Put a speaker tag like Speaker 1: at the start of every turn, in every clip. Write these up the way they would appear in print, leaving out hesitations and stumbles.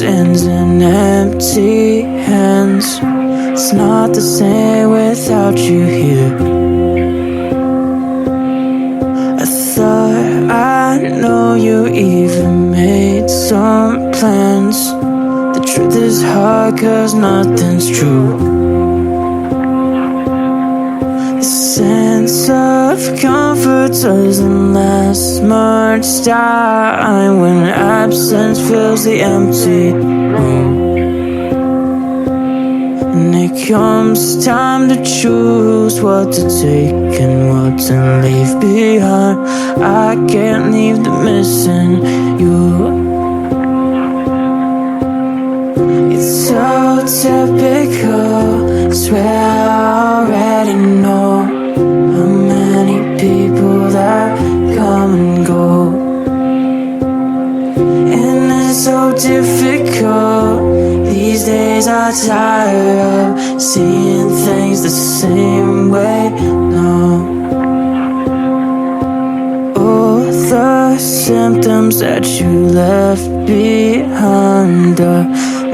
Speaker 1: shadows ends in empty hands. It's not the same without you here. I thought I know you even made some plans. The truth is hard 'cause nothing's true. The sense of comfort doesn't last much time when absence fills the empty room. And it comes time to choose what to take and what to leave behind. I can't leave the missing you. It's so typical, swear I already know how many people that come and go. And it's so difficult, these days I'm tired of seeing things the same way. No, all the symptoms that you left behind,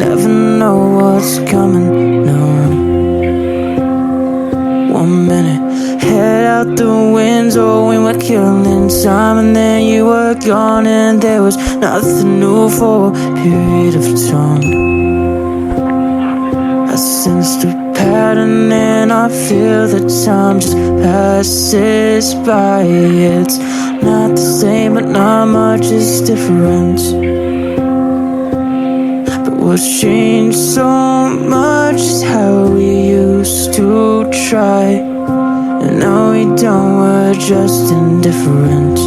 Speaker 1: never know what's coming, no. 1 minute, head out the window, we were killing time, and then you were gone, and there was nothing new for a period of time. I sense the pattern and I feel the time just passes by. It's not the same, but not much is different. What's changed so much is how we used to try, and now we don't, we're just indifferent.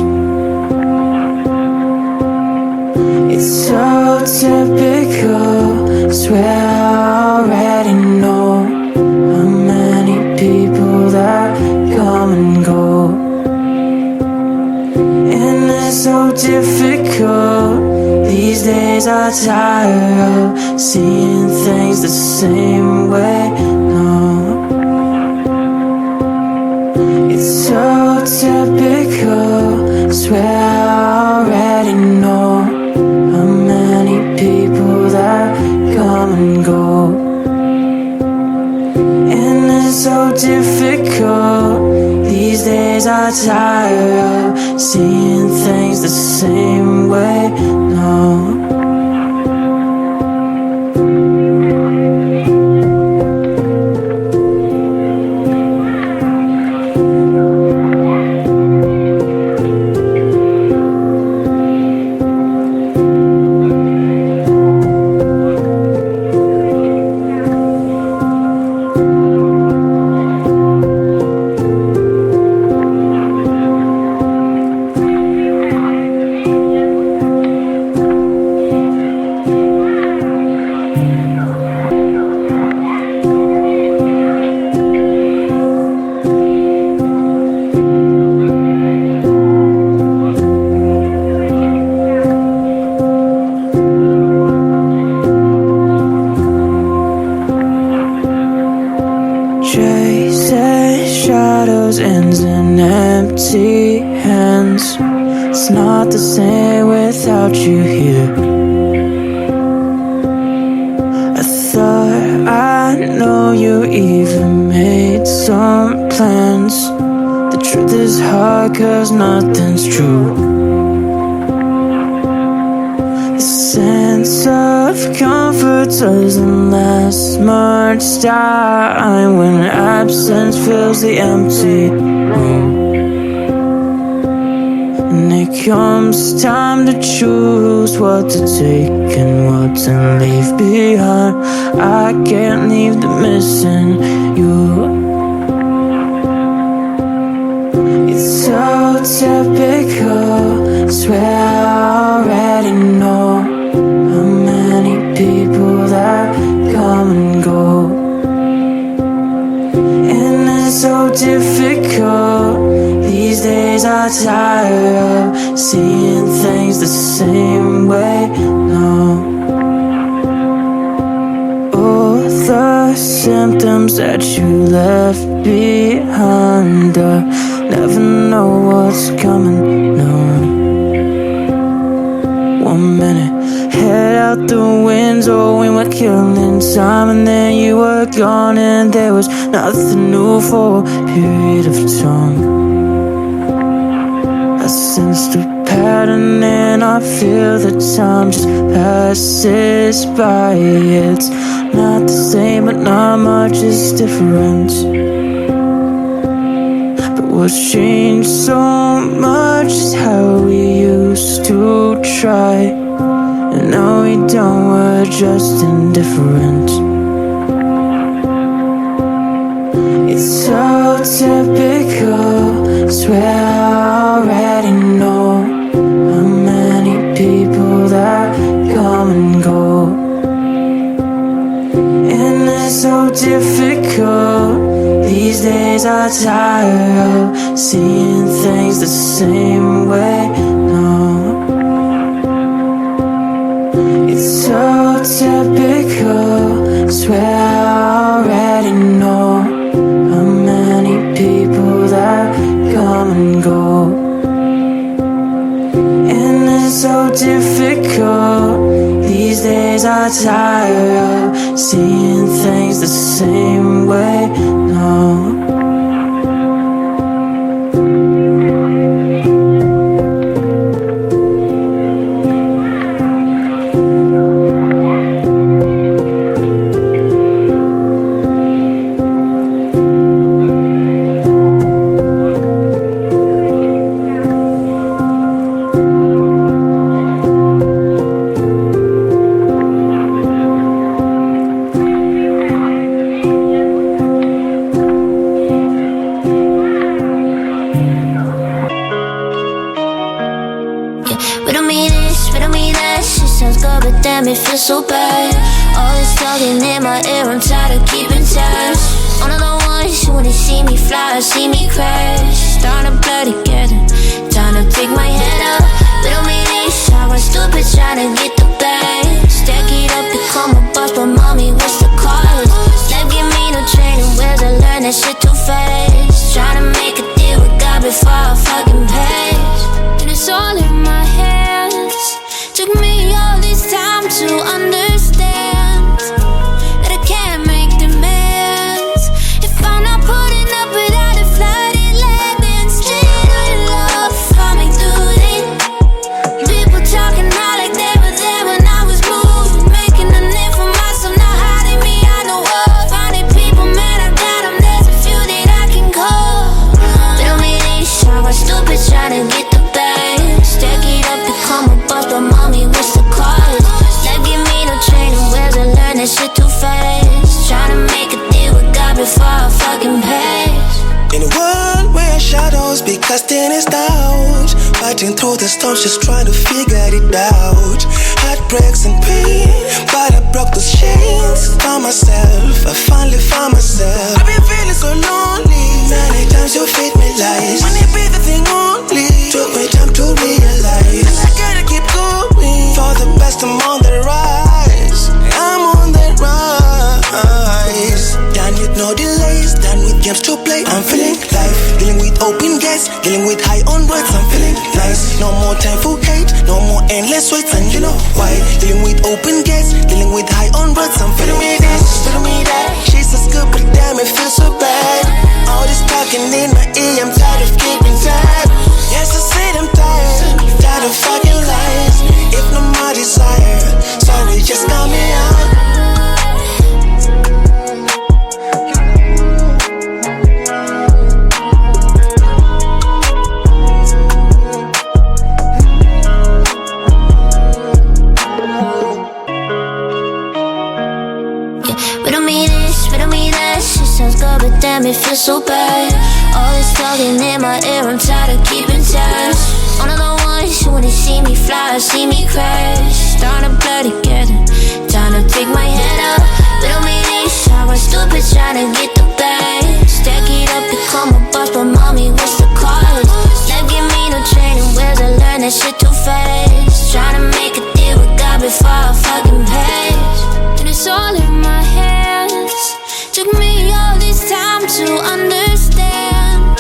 Speaker 1: It's so typical, swear I already know how many people that come and go. And it's so difficult, these days I'm tired of seeing things the same way. No, it's so typical, swear I already know how many people that come and go. And it's so difficult, these days I'm tired of seeing things the same way. No. Ends in empty hands. It's not the same without you here. I thought I know you even made some plans. The truth is hard 'cause nothing's true. The sense of comfort doesn't last much time when absence fills the empty room. And it comes time to choose what to take and what to leave behind. I can't leave the missing you. It's so typical, swear I already know how many people that come and go. And it's so difficult, these days I'm tired of seeing things the same way. No, all the symptoms that you left behind, never know what's coming, no. 1 minute, head out the window and we're killing time, and then you were gone and there was nothing new for a period of time. I sensed a pattern and I feel the time just passes by. It's not the same but not much is different. What's changed so much is how we used to try, and now we don't, we're just indifferent. It's so typical, swear I already know how many people that come and go. And it's so difficult. These days I tire of seeing things the same way. No, it's so typical. I swear I already know how many people that come and go. And it's so difficult. These days I tire of seeing things the same way. No.
Speaker 2: It feels so bad. All this talking in my ear, I'm tired of keeping tabs. One of the ones who wanna see me fly or see me crash. Starting to blur together, time to pick my head up. But don't mean this, I was stupid trying to get the bag. Stack it up, become a boss, but mommy, what's the cost? Life give me no training wheels, I learned that shit too fast. Trying to make a deal with God before I fucking pass. And it's all in my hands. Took me all this time to understand that I can't make demands if I'm not putting up without a flooded land. Instead of love, coming through it. People talking all like they were there when I was moving, making a name for myself, not hiding me on the wall. Finding people, man, I got them, there's a few that I can call. But don't mean this, I was stupid trying to get the bag. Stack it up, become a boss, but mommy, what's the cost? Life give me no training wheels, I learned that shit too fast. Trying to make a deal with God before I fucking pass.
Speaker 3: In a world where shadows be casting its doubt, fighting through the storms, just trying to figure it out. Heartbreaks and pain, but I broke those chains. Found myself, I finally found myself. I've been feeling so lonely. Many times you feed me lies. When it be the thing only, took me time to realize I gotta keep going. For the best, I'm on the rise. I'm on the rise. Done with no delays, done with games to play. I'm feeling life, dealing with open gates, dealing with high on words. I'm feeling nice. No more time for hate, no more endless waits. And you know why? Dealing with open gates, dealing with high on words. I'm feeling me this, feeling me that. She's so good, but damn, it feels so bad. All this talking in my ear, I'm tired of keeping tab. Yes, I said I'm tired of fucking lies. If no more desire, sorry, just call me out.
Speaker 2: Damn, it feels so bad. All this talking in my ear, I'm tired of keeping tabs. One of the ones who wanna see me fly or see me crash. Starting to blur together, time to pick my head up. But don't mean this, I was stupid trying to get the bag. Stack it up, become a boss, but mommy, what's the cost? Life give me no training wheels, I learned that shit too fast. Trying to make a deal with God before I fucking pass. And it's all in my hands. Took me all this time to understand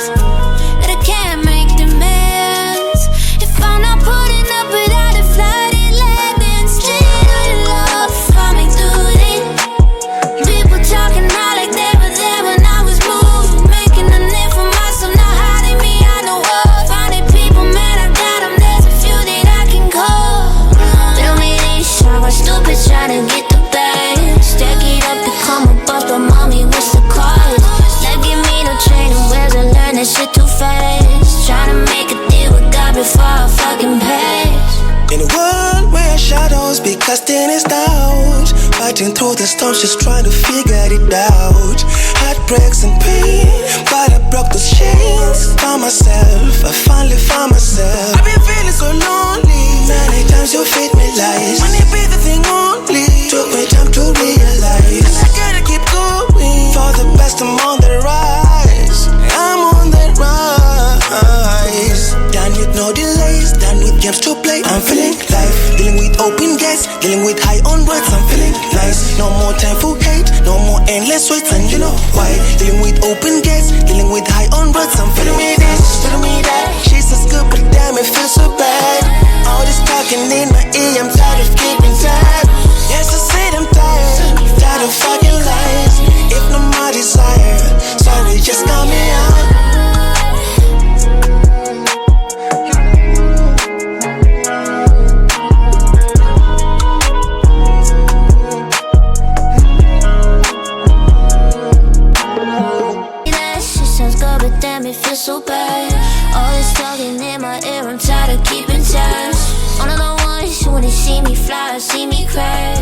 Speaker 3: because then it's doubt. Fighting through the storms, just trying to figure it out. Heartbreaks and pain, but I broke those chains. Found myself, I finally found myself. I've been feeling so lonely. Many times you feed me lies. When it be the thing only, took me time to realize. And I gotta keep going. For the best, I'm on the rise. I'm on the rise. Done with no delays, done with games to play. I'm feeling life, dealing with open gates, dealing with high onwards. I'm feeling nice. No more time for hate, no more endless waits, and you know why. Dealing with open gates, dealing with high onwards. I'm feeling me this, feeling me that. She's so good, but damn, it feels so bad. All this talking in my ear, I'm tired of keeping tab. Yes, I said I'm tired, tired of fucking lies. If no more desire, sorry, just call me out.
Speaker 2: It feels so bad. All this talking in my ear, I'm tired of keeping tabs. One of the ones you wanna see me fly, see me crash.